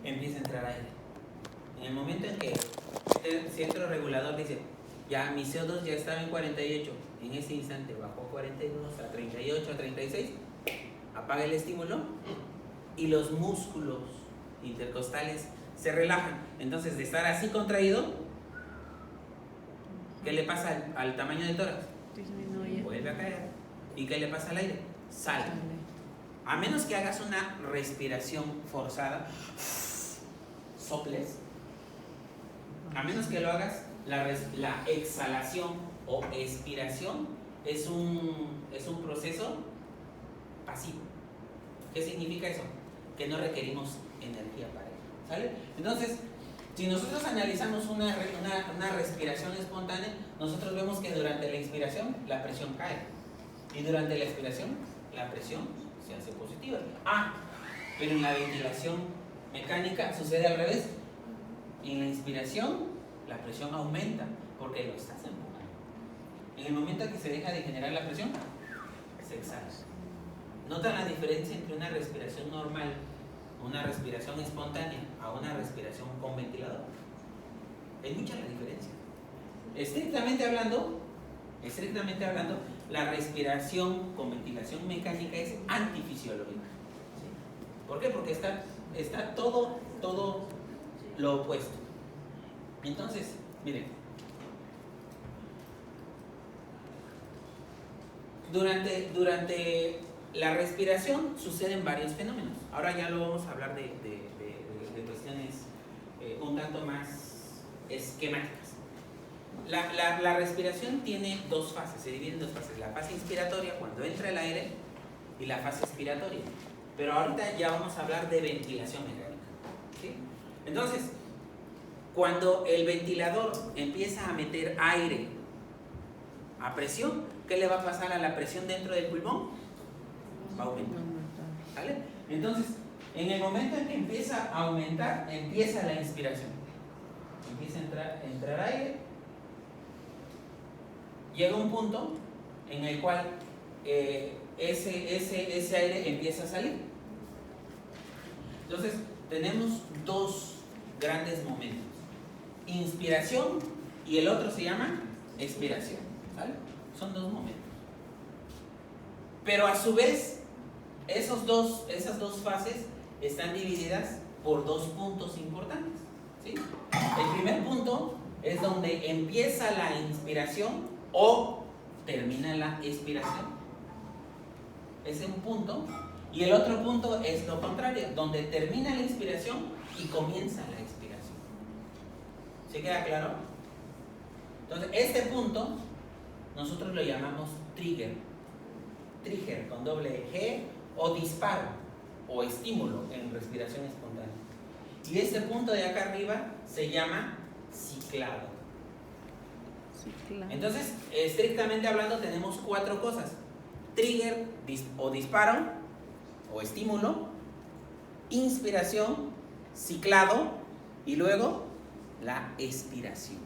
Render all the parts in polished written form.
empieza a entrar aire. En el momento en que el centro regulador dice, ya mi CO2 ya estaba en 48, en ese instante bajó a 42, a 38, a 36, apaga el estímulo y los músculos intercostales se relajan. Entonces, de estar así contraído, ¿qué le pasa al tamaño del tórax? Disminuye. Vuelve a caer. ¿Y qué le pasa al aire? Sale. A menos que hagas una respiración forzada, soples, a menos que lo hagas, la exhalación o expiración es un proceso pasivo. ¿Qué significa eso? Que no requerimos energía para ello. ¿Sale? Entonces, si nosotros analizamos una respiración espontánea, nosotros vemos que durante la inspiración la presión cae y durante la expiración la presión se hace positiva. Pero en la ventilación mecánica sucede al revés. En la inspiración la presión aumenta porque lo estás empujando. En el momento en que se deja de generar la presión, se exhala. ¿Notan la diferencia entre una respiración normal, una respiración espontánea, a una respiración con ventilador? Es mucha la diferencia. Estrictamente hablando, la respiración con ventilación mecánica es antifisiológica. ¿Sí? ¿Por qué? Porque está todo lo opuesto. Entonces, miren, durante la respiración suceden varios fenómenos. Ahora ya lo vamos a hablar de cuestiones un tanto más esquemáticas. La respiración tiene dos fases, se divide en dos fases. La fase inspiratoria, cuando entra el aire, y la fase expiratoria. Pero ahorita ya vamos a hablar de ventilación mecánica. ¿Sí? Entonces, cuando el ventilador empieza a meter aire a presión, ¿qué le va a pasar a la presión dentro del pulmón? Va a aumentar. ¿Vale? Entonces, en el momento en que empieza a aumentar, empieza la inspiración. Empieza a entrar aire. Llega un punto en el cual ese aire empieza a salir. Entonces, tenemos dos grandes momentos. Inspiración y el otro se llama expiración. ¿Vale? Son dos momentos. Pero a su vez, esas dos fases están divididas por dos puntos importantes. ¿Sí? El primer punto es donde empieza la inspiración o termina la expiración. Ese es un punto. Y el otro punto es lo contrario, donde termina la inspiración y comienza la expiración. ¿Sí queda claro? Entonces, este punto nosotros lo llamamos trigger. Trigger con doble G, o disparo o estímulo en respiración espontánea. Y este punto de acá arriba se llama ciclado. Entonces, estrictamente hablando, tenemos cuatro cosas: trigger o disparo o estímulo, inspiración, ciclado y luego la expiración.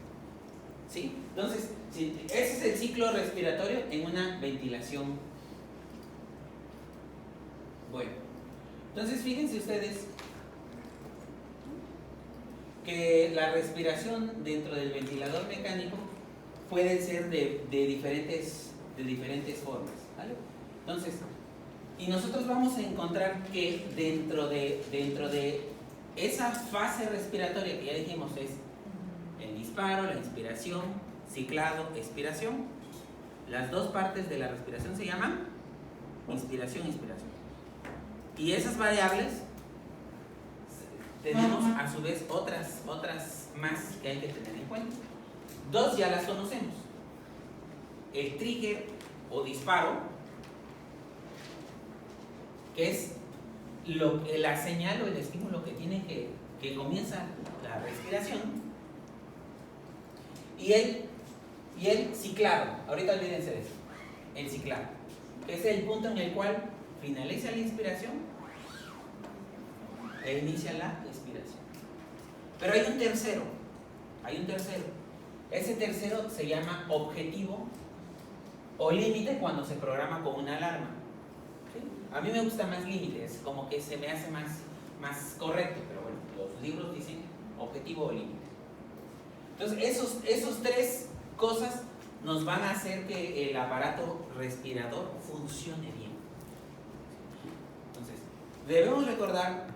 ¿Sí? Entonces, ese es el ciclo respiratorio en una ventilación. Bueno, entonces fíjense ustedes que la respiración dentro del ventilador mecánico puede ser de diferentes formas, ¿vale? Entonces, y nosotros vamos a encontrar que dentro de esa fase respiratoria que ya dijimos es el disparo, la inspiración, ciclado, expiración, las dos partes de la respiración se llaman inspiración y expiración. Y esas variables tenemos a su vez otras más que hay que tener en cuenta. Dos ya las conocemos: el trigger o disparo, que es la señal o el estímulo que tiene que comienza la respiración, y el ciclado. Ahorita olvídense de eso. El ciclado, que es el punto en el cual finaliza la inspiración e inicia la expiración. Pero hay un tercero. Ese tercero se llama objetivo o límite cuando se programa con una alarma. ¿Sí? A mí me gusta más límites, como que se me hace más correcto, pero bueno, los libros dicen objetivo o límite. Entonces, esos tres cosas nos van a hacer que el aparato respirador funcione bien. Entonces, debemos recordar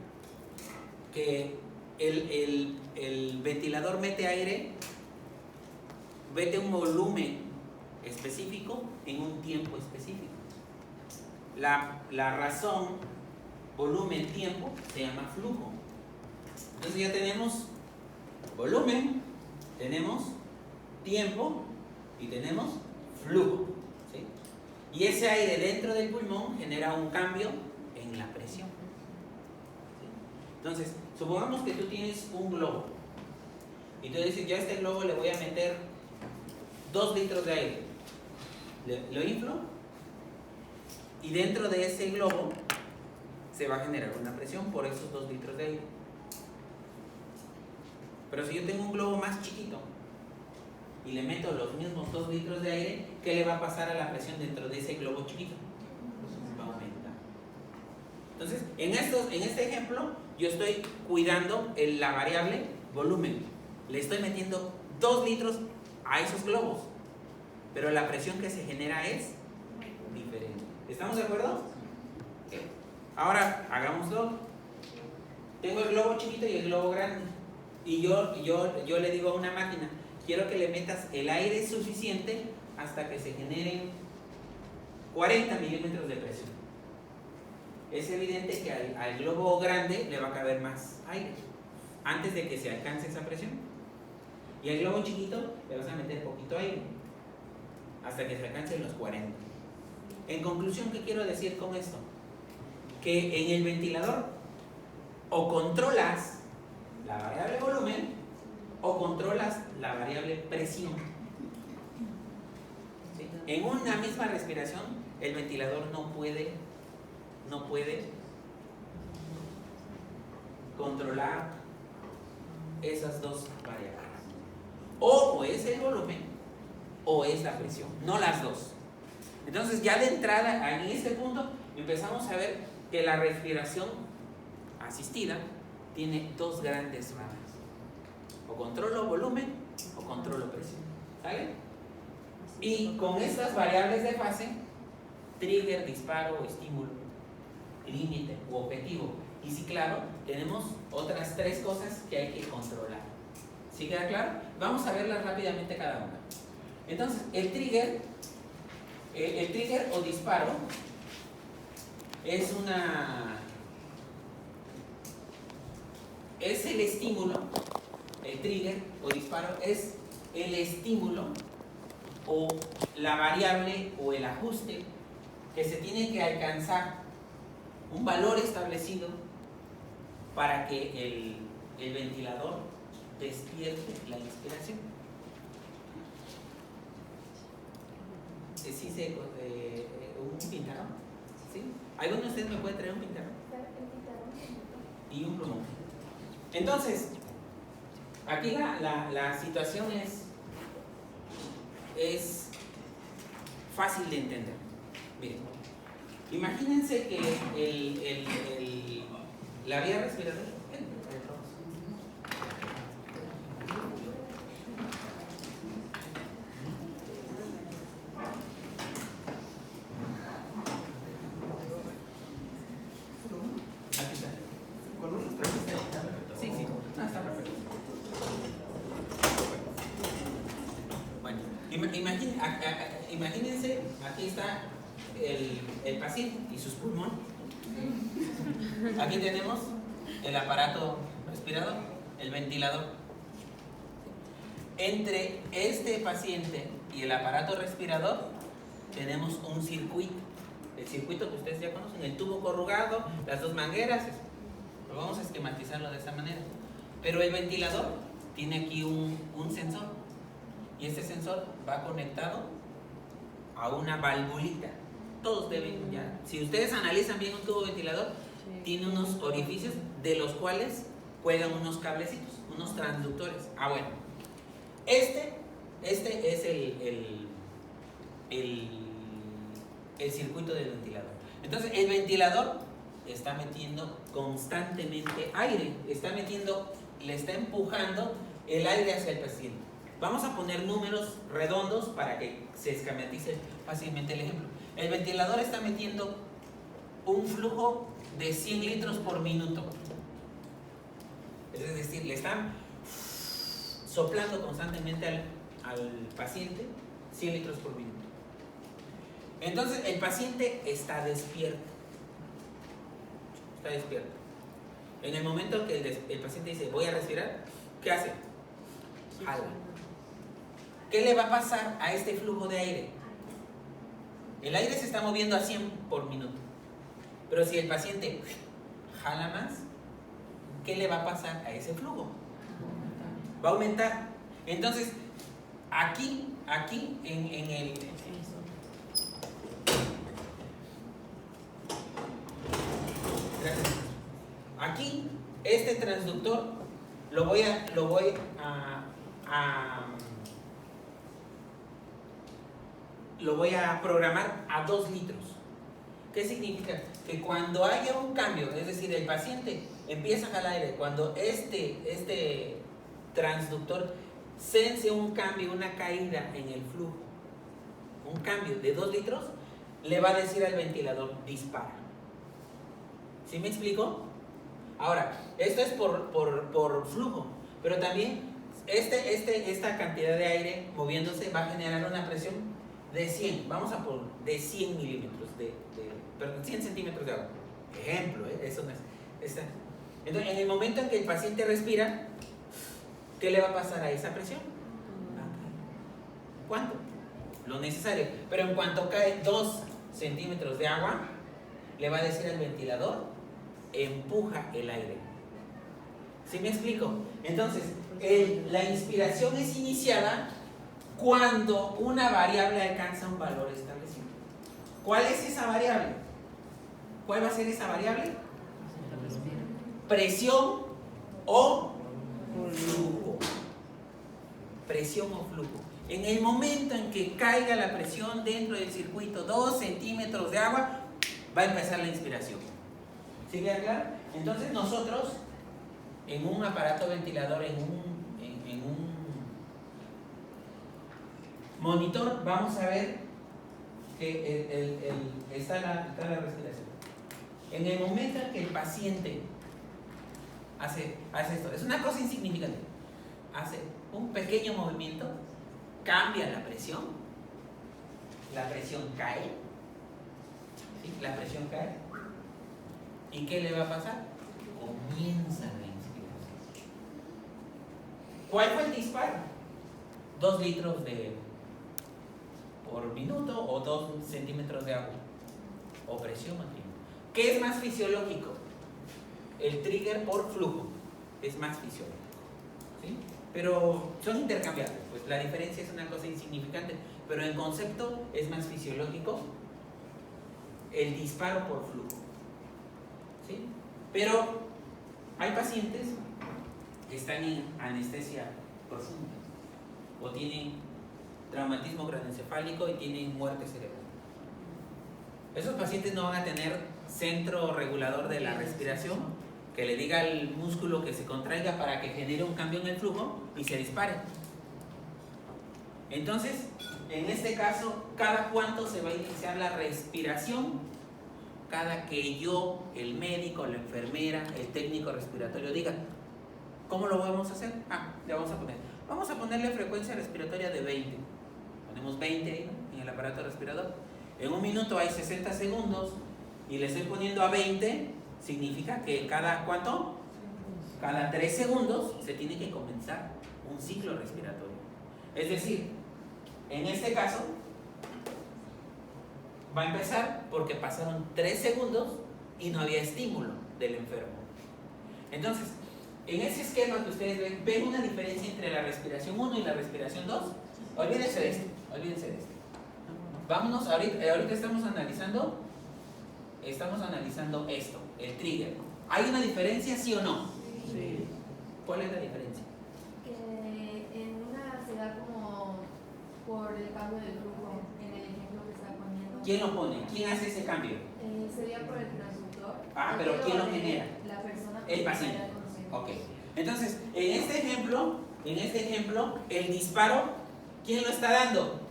que el ventilador mete aire, mete un volumen específico en un tiempo específico. La razón, volumen, tiempo, se llama flujo. Entonces ya tenemos volumen, tenemos tiempo y tenemos flujo, ¿sí? Y ese aire dentro del pulmón genera un cambio en la presión, ¿sí? Entonces, supongamos que tú tienes un globo y tú dices, yo a este globo le voy a meter 2 litros de aire. Lo inflo y dentro de ese globo se va a generar una presión por esos 2 litros de aire. Pero si yo tengo un globo más chiquito y le meto los mismos 2 litros de aire, ¿qué le va a pasar a la presión dentro de ese globo chiquito? Va a aumentar. Entonces, en este ejemplo, yo estoy cuidando la variable volumen. Le estoy metiendo 2 litros a esos globos, pero la presión que se genera es diferente. ¿Estamos de acuerdo? Okay. Ahora, hagámoslo. Tengo el globo chiquito y el globo grande. Y yo le digo a una máquina, quiero que le metas el aire suficiente hasta que se generen 40 milímetros de presión. Es evidente que al globo grande le va a caber más aire antes de que se alcance esa presión. Y al globo chiquito le vas a meter poquito aire hasta que se alcancen los 40. En conclusión, ¿qué quiero decir con esto? Que en el ventilador o controlas la variable volumen o controlas la variable presión. ¿Sí? En una misma respiración, el ventilador no puede controlar esas dos variables. O es el volumen o es la presión, no las dos. Entonces, ya de entrada, en este punto, empezamos a ver que la respiración asistida tiene 2 grandes ramas. O controlo volumen o controlo presión. ¿Sale? Y con estas variables de fase, trigger, disparo, estímulo, límite u objetivo. Y sí, claro, tenemos otras 3 cosas que hay que controlar. ¿Sí queda claro? Vamos a verlas rápidamente cada una. Entonces, el trigger o disparo es el estímulo. El trigger o disparo es el estímulo o la variable o el ajuste que se tiene que alcanzar un valor establecido para que el ventilador despierte la inspiración. ¿Sí un pintarón? ¿Sí? ¿Alguno de ustedes me puede traer un pintarón? Y un plumón. Entonces, aquí la situación es fácil de entender. Miren, imagínense que la vía respiratoria. Imagínense, aquí está el paciente y sus pulmones. Aquí tenemos el aparato respirador, el ventilador. Entre este paciente y el aparato respirador tenemos un circuito. El circuito que ustedes ya conocen, el tubo corrugado, las 2 mangueras. Lo vamos a esquematizarlo de esta manera. Pero el ventilador tiene aquí un sensor. Y este sensor va conectado a una valvulita. Todos deben ya. Si ustedes analizan bien un tubo ventilador, tiene unos orificios de los cuales cuelgan unos cablecitos, unos transductores. Bueno. Este es el circuito del ventilador. Entonces, el ventilador está metiendo constantemente aire, le está empujando el aire hacia el paciente. Vamos a poner números redondos para que se esquematice fácilmente el ejemplo. El ventilador está metiendo un flujo de 100 litros por minuto. Es decir, le están soplando constantemente al paciente 100 litros por minuto. Entonces el paciente está despierto. Está despierto. En el momento que el paciente dice voy a respirar, ¿qué hace? Jala. ¿Qué le va a pasar a este flujo de aire? El aire se está moviendo a 100 por minuto. Pero si el paciente jala más, ¿qué le va a pasar a ese flujo? Va a aumentar. Entonces, aquí en el... Aquí, este transductor lo voy a programar a 2 litros. ¿Qué significa? Que cuando haya un cambio, es decir, el paciente empieza a jalar aire, cuando este transductor sense un cambio, una caída en el flujo, un cambio de 2 litros, le va a decir al ventilador, dispara. ¿Sí me explico? Ahora, esto es por flujo, pero también esta cantidad de aire moviéndose va a generar una presión de 100, vamos a por de 100 milímetros, perdón, 100 centímetros de agua. Ejemplo, eso no es. Entonces, en el momento en que el paciente respira, ¿qué le va a pasar a esa presión? ¿Cuánto? Lo necesario. Pero en cuanto cae 2 centímetros de agua, le va a decir al ventilador, empuja el aire. ¿Sí me explico? Entonces, la inspiración es iniciada cuando una variable alcanza un valor establecido. ¿Cuál es esa variable? ¿Cuál va a ser esa variable? Presión o flujo. Presión o flujo. En el momento en que caiga la presión dentro del circuito 2 centímetros de agua, va a empezar la inspiración. ¿Sí queda claro? Entonces nosotros, en un aparato ventilador, en un monitor, vamos a ver que está la respiración. En el momento en que el paciente hace esto, es una cosa insignificante, hace un pequeño movimiento, cambia la presión cae, ¿sí? La presión cae, ¿y qué le va a pasar? Comienza la inspiración. ¿Cuál fue el disparo? 2 litros por minuto o 2 centímetros de agua, o presión aquí. ¿Qué es más fisiológico? El trigger por flujo es más fisiológico, ¿sí? Pero son intercambiables, pues la diferencia es una cosa insignificante, pero en concepto es más fisiológico el disparo por flujo, ¿sí? Pero hay pacientes que están en anestesia profunda o tienen traumatismo craneoencefálico y tienen muerte cerebral. Esos pacientes no van a tener centro regulador de la respiración que le diga al músculo que se contraiga para que genere un cambio en el flujo y se dispare. Entonces, en este caso, ¿cada cuánto se va a iniciar la respiración? Cada que yo, el médico, la enfermera, el técnico respiratorio diga. ¿Cómo lo vamos a hacer? Ya vamos a poner. Vamos a ponerle frecuencia respiratoria de 20. Ponemos 20 ahí, ¿no? En el aparato respirador. En un minuto hay 60 segundos y le estoy poniendo a 20, significa que cada ¿cuánto? Cada 3 segundos se tiene que comenzar un ciclo respiratorio. Es decir, en este caso va a empezar porque pasaron 3 segundos y no había estímulo del enfermo. Entonces, en ese esquema que ustedes ven una diferencia entre la respiración 1 y la respiración 2. Olvídense de esto. Vámonos, ahorita estamos analizando esto, el trigger. ¿Hay una diferencia, sí o no? Sí. ¿Cuál es la diferencia? Que en una se da como por el cambio de flujo, en el ejemplo que está poniendo. ¿Quién lo pone? ¿Quién hace ese cambio? Sería por el transductor. conocedor. Pero ¿quién lo genera? La persona. El paciente. Ok. Entonces, en este ejemplo, el disparo, ¿quién lo está dando?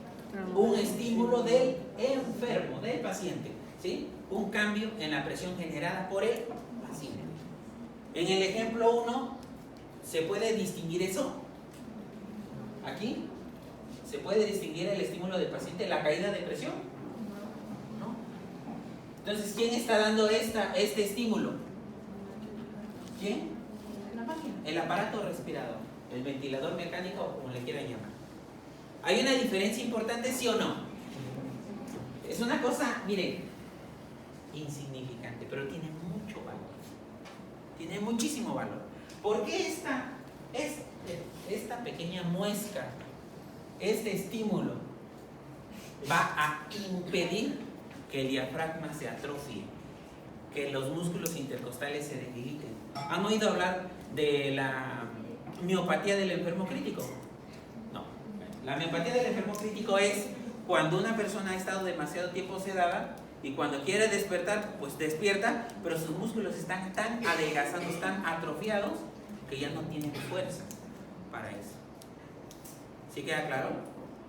Un estímulo del enfermo, del paciente, ¿sí? Un cambio en la presión generada por el paciente. En el ejemplo 1, ¿se puede distinguir eso? Aquí, ¿se puede distinguir el estímulo del paciente, la caída de presión? ¿No? Entonces, ¿quién está dando este estímulo? ¿Quién? La máquina. El aparato respirador, el ventilador mecánico o como le quieran llamar. ¿Hay una diferencia importante, sí o no? Es una cosa, miren, insignificante, pero tiene mucho valor. Tiene muchísimo valor. ¿Por qué esta pequeña muesca, este estímulo, va a impedir que el diafragma se atrofie, que los músculos intercostales se debiliten? ¿Han oído hablar de la miopatía del enfermo crítico? No. La miopatía del enfermo crítico es cuando una persona ha estado demasiado tiempo sedada y cuando quiere despertar, pues despierta, pero sus músculos están tan adelgazados, tan atrofiados, que ya no tienen fuerza para eso. ¿Sí queda claro?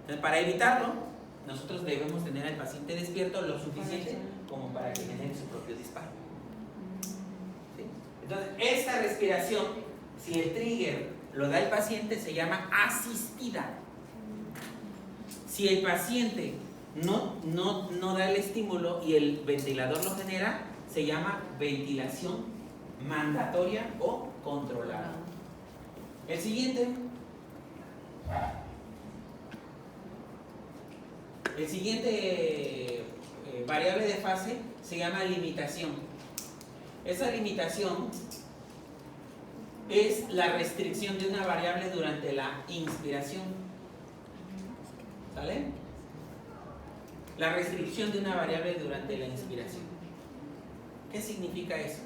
Entonces, para evitarlo, nosotros debemos tener al paciente despierto lo suficiente como para que genere su propio disparo. ¿Sí? Entonces, esta respiración, si el trigger lo da el paciente, se llama asistida. Si el paciente no da el estímulo y el ventilador lo genera, se llama ventilación mandatoria o controlada. El siguiente variable de fase se llama limitación. Esa limitación es la restricción de una variable durante la inspiración. ¿Sale? La restricción de una variable durante la inspiración. ¿Qué significa eso?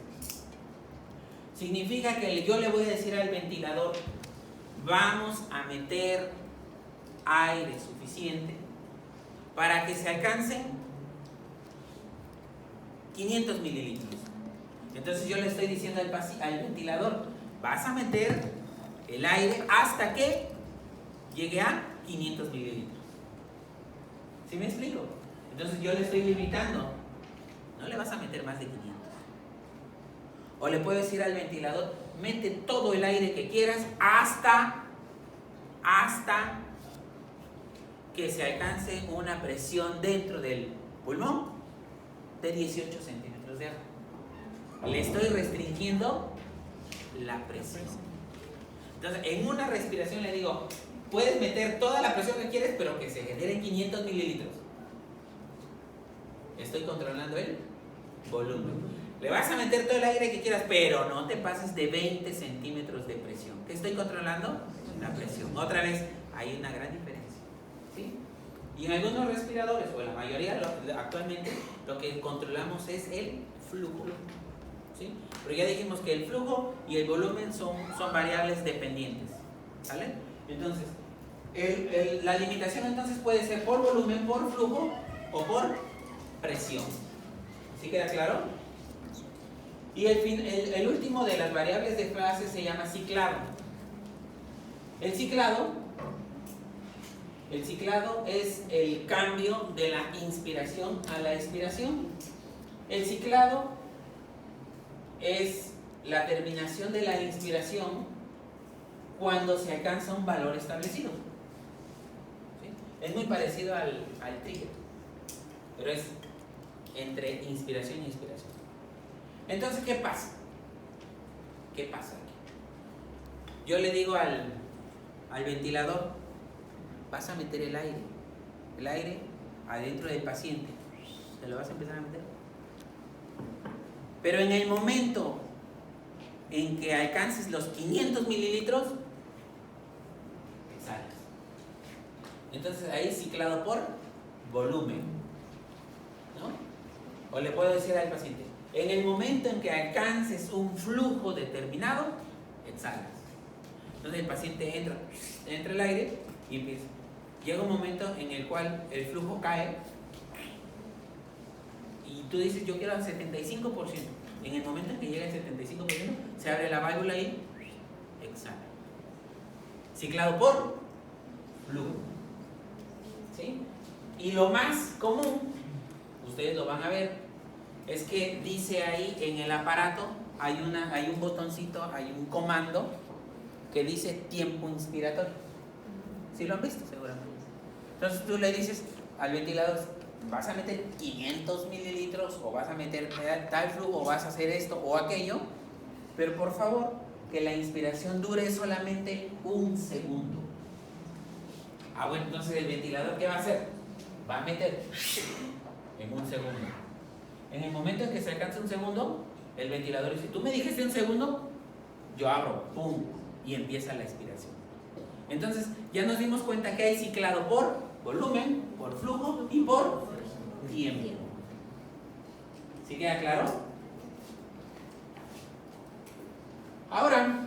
Significa que yo le voy a decir al ventilador, vamos a meter aire suficiente para que se alcancen 500 mililitros. Entonces yo le estoy diciendo al ventilador, vas a meter el aire hasta que llegue a 500 mililitros. ¿Sí me explico? Entonces yo le estoy limitando. No le vas a meter más de 500. O le puedo decir al ventilador, mete todo el aire que quieras hasta que se alcance una presión dentro del pulmón de 18 centímetros de agua. Le estoy restringiendo la presión. Entonces, en una respiración le digo, puedes meter toda la presión que quieres, pero que se generen 500 mililitros. Estoy controlando el volumen. Le vas a meter todo el aire que quieras, pero no te pases de 20 centímetros de presión. ¿Qué estoy controlando? La presión. Otra vez, hay una gran diferencia. ¿Sí? Y en algunos respiradores, o en la mayoría actualmente, lo que controlamos es el flujo. ¿Sí? Pero ya dijimos que el flujo y el volumen son variables dependientes. ¿Sale? Entonces, la limitación entonces puede ser por volumen, por flujo o por presión. ¿Sí queda claro? Y el último de las variables de fase se llama ciclado. El ciclado es el cambio de la inspiración a la expiración. El ciclado es la terminación de la inspiración cuando se alcanza un valor establecido. ¿Sí? Es muy parecido al trigger, pero es entre inspiración y expiración. Entonces, ¿qué pasa? ¿Qué pasa aquí? Yo le digo al ventilador, vas a meter el aire adentro del paciente. ¿Te lo vas a empezar a meter? Pero en el momento en que alcances los 500 mililitros, exhalas. Entonces ahí ciclado por volumen, ¿no? O le puedo decir al paciente, en el momento en que alcances un flujo determinado, exhalas. Entonces el paciente entra el aire y empieza. Llega un momento en el cual el flujo cae y tú dices, yo quiero al 75%. En el momento en que llega el 75%, se abre la válvula y exhala. Ciclado por flujo. ¿Sí? Y lo más común, ustedes lo van a ver, es que dice ahí en el aparato, hay un botoncito, hay un comando que dice tiempo inspiratorio. ¿Sí lo han visto? Seguramente. Entonces tú le dices al ventilador, vas a meter 500 mililitros o vas a meter tal flujo o vas a hacer esto o aquello, pero por favor que la inspiración dure solamente 1 segundo. Bueno, entonces el ventilador, ¿qué va a hacer? Va a meter en 1 segundo. En el momento en que se alcanza 1 segundo, el ventilador dice, tú me dijiste 1 segundo, yo abro, pum, y empieza la expiración. Entonces ya nos dimos cuenta que hay ciclado por volumen, por flujo y por tiempo. ¿Sí queda claro? Ahora,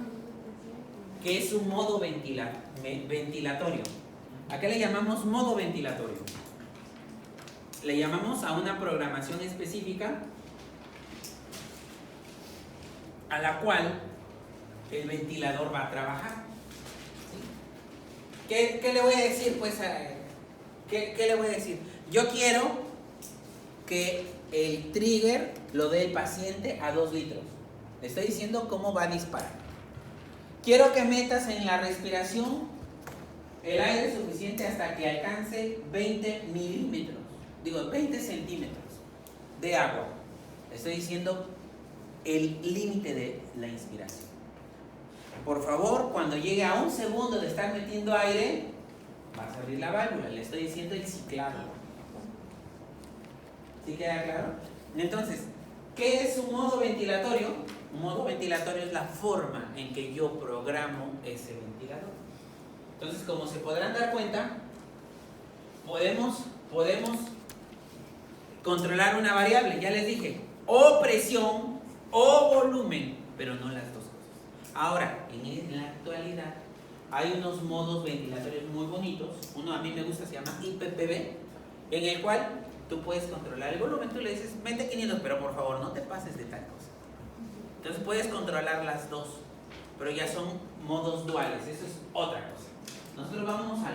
¿qué es un modo ventilatorio? ¿A qué le llamamos modo ventilatorio? Le llamamos a una programación específica a la cual el ventilador va a trabajar. ¿Sí? ¿Qué le voy a decir? Pues, ¿qué le voy a decir? Yo quiero que el trigger lo dé el paciente a 2 litros. Le estoy diciendo cómo va a disparar. Quiero que metas en la respiración el aire suficiente hasta que alcance 20 centímetros de agua. Estoy diciendo el límite de la inspiración. Por favor, cuando llegue a 1 segundo de estar metiendo aire, vas a abrir la válvula. Le estoy diciendo el ciclado. ¿Sí queda claro? Entonces, ¿qué es un modo ventilatorio? Un modo ventilatorio es la forma en que yo programo ese ventilador. Entonces, como se podrán dar cuenta, podemos controlar una variable, ya les dije, o presión o volumen, pero no las dos cosas. Ahora, en la actualidad, hay unos modos ventilatorios muy bonitos. Uno a mí me gusta, se llama IPPV, en el cual tú puedes controlar el volumen. Tú le dices, mete 500, pero por favor no te pases de tal cosa. Entonces puedes controlar las dos, pero ya son modos duales, eso es otra cosa. Nosotros vamos a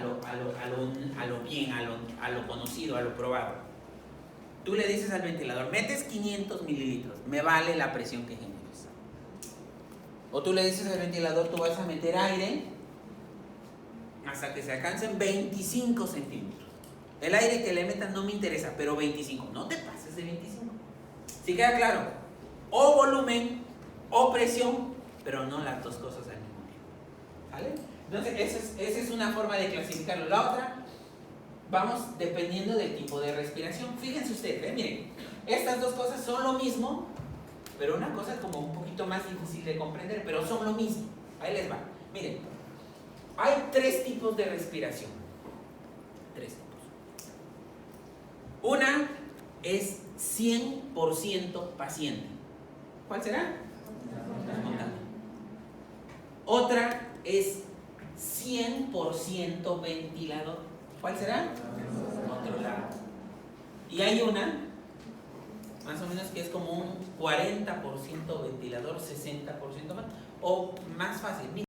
lo bien, a lo conocido, a lo probado. Tú le dices al ventilador, metes 500 mililitros, me vale la presión que generes. O tú le dices al ventilador, tú vas a meter aire hasta que se alcancen 25 centímetros. El aire que le metas no me interesa, pero 25, no te pases de 25. ¿Sí queda claro? O volumen o presión, pero no las dos cosas al mismo tiempo. ¿Vale? Entonces, esa es una forma de clasificarlo. La otra, vamos dependiendo del tipo de respiración. Fíjense ustedes, miren, estas dos cosas son lo mismo, pero una cosa es como un poquito más difícil de comprender, pero son lo mismo. Ahí les va. Miren, hay 3 tipos de respiración. 3 tipos. Una es 100% paciente. ¿Cuál será? Espontánea. Otra es 100% ventilador. ¿Cuál será? Controlado. Y hay una, más o menos, que es como un 40% ventilador, 60% más, o más fácil.